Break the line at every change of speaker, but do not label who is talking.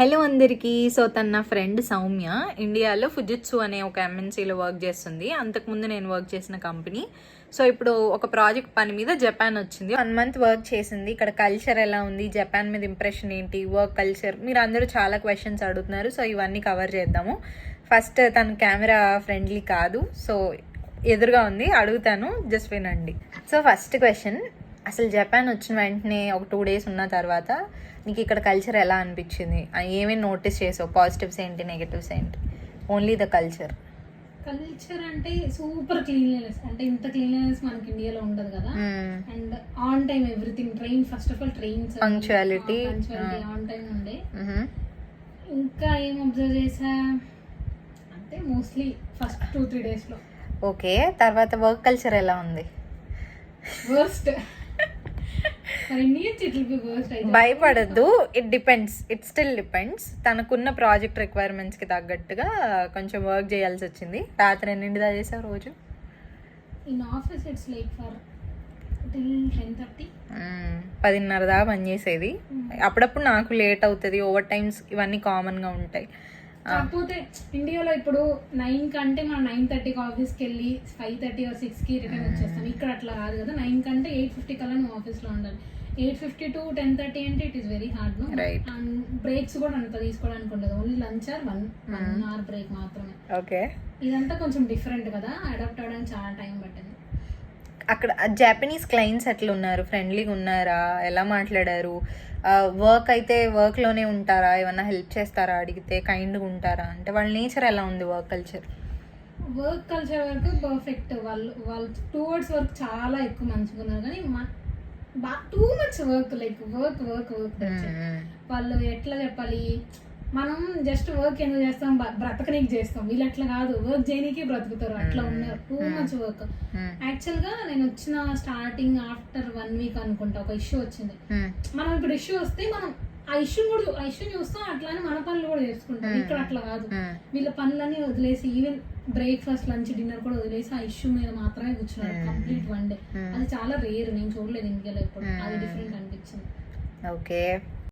Hello అందరికీ. So తన నా ఫ్రెండ్ సౌమ్య ఇండియాలో ఫుజిట్సు అనే ఒక ఎంఎన్సీలో వర్క్ చేస్తుంది. అంతకుముందు నేను వర్క్ చేసిన కంపెనీ. సో ఇప్పుడు ఒక ప్రాజెక్ట్ పని మీద జపాన్ వచ్చింది. 1 month వర్క్ చేసింది. ఇక్కడ కల్చర్ ఎలా ఉంది, జపాన్ మీద ఇంప్రెషన్ ఏంటి, వర్క్ కల్చర్, మీరు అందరూ చాలా క్వశ్చన్స్ అడుగుతున్నారు. సో ఇవన్నీ కవర్ చేద్దాము. ఫస్ట్ తన కెమెరా ఫ్రెండ్లీ కాదు, సో ఎదురుగా ఉంది, అడుగుతాను, జస్ట్ వినండి. సో ఫస్ట్ క్వశ్చన్, అసలు జపాన్ వచ్చిన వెంటనే ఒక 2 days ఉన్న తర్వాత నీకు ఇక్కడ కల్చర్ ఎలా అనిపించింది? ఏమేమి నోటీస్ చేసావు? పాజిటివ్స్ ఏంటి, నెగటివ్స్ ఏంటి? ఓన్లీ ద కల్చర్
అంటే సూపర్ క్లీన్లీనెస్. అంటే ఇంత క్లీన్లీనెస్ మనకి ఇండియాలో ఉండదు కదా. And on time everything. Train first of all trains
punctuality
on time ఉండే. ఇంకా ఏం అబ్జర్వ్ చేసా అంటే మోస్ట్లీ ఫస్ట్ 2-3 days లో.
ఓకే, తర్వాత వర్క్ కల్చర్ ఎలా ఉంది?
వర్స్ట్.
భయపడద్దు, ఇట్ స్టిల్ డిపెండ్స్. తనకున్న ప్రాజెక్ట్ రిక్వైర్మెంట్స్ కి తగ్గట్టుగా కొంచెం వర్క్ చేయాల్సి వచ్చింది. రాత్రి ఎన్నింటిదా చేసావు రోజు?
In office it's like for 10:30.
10:30 దాకా పనిచేసేది. అప్పుడప్పుడు నాకు లేట్ అవుతుంది, ఓవర్ టైమ్స్ ఇవన్నీ కామన్ గా ఉంటాయి.
కాకపోతే ఇండియాలో ఇప్పుడు 9 కంటే మనం 9:30కి ఆఫీస్కి వెళ్ళి 5:30 or 6కి రిటర్న్ వచ్చేస్తాం. ఇక్కడ అట్లా కాదు కదా. 9 కంటే 8:50 కల్లా నువ్వు ఆఫీస్లో ఉండాలి. 8:50 to 10:30 అంటే it is very hard. And breaks కూడా అంత తీసుకోవడానికి ఉండదు. Only lunch or 1 hour break మాత్రమే.
ఓకే,
ఇదంతా కొంచెం డిఫరెంట్ కదా, అడాప్ట్ అవ్వడానికి చాలా టైం పట్టింది.
అక్కడ జాపనీస్ క్లయింట్స్ ఎట్లా ఉన్నారు? ఫ్రెండ్లీగా ఉన్నారా? ఎలా మాట్లాడారు? వర్క్ అయితే వర్క్లోనే ఉంటారా? ఏమన్నా హెల్ప్ చేస్తారా? అడిగితే కైండ్గా ఉంటారా? అంటే వాళ్ళ నేచర్ ఎలా ఉంది? వర్క్ కల్చర్
వరకు పర్ఫెక్ట్. వాళ్ళు టువర్డ్స్ వర్క్ చాలా ఎక్కువ మంచిగా ఉన్నారు. కానీ too much work, like work. వాళ్ళు ఎట్లా చెప్పాలి, మనం జస్ట్ వర్క్ ఎందుకు చేస్తాం, బ్రతకనీకి చేస్తాం. వీళ్ళు అట్లా కాదు, వర్క్ చేయనీకి బ్రతుకుతారు. అట్లా ఉన్నారు, టూ మచ్ వర్క్. యాక్చువల్ గా నేను వచ్చిన స్టార్టింగ్ ఆఫ్టర్ 1 week అనుకుంటా ఒక ఇష్యూ వచ్చింది. మనం ఇప్పుడు ఇష్యూ వస్తే మనం ఆ ఇష్యూ చూస్తాం, అట్లానే మన పనులు కూడా చేసుకుంటాం. ఇక్కడ అట్లా కాదు, వీళ్ళ పనులన్నీ వదిలేసి ఈవెన్ బ్రేక్ఫాస్ట్, లంచ్, డిన్నర్ కూడా వదిలేసి ఆ ఇష్యూ మీద మాత్రమే కూర్చున్నారు కంప్లీట్ 1 day. అది చాలా రేర్, నేను చూడలేదు ఇండియాలో ఎప్పుడు. అది డిఫరెంట్ అనిపించింది.
ఓకే.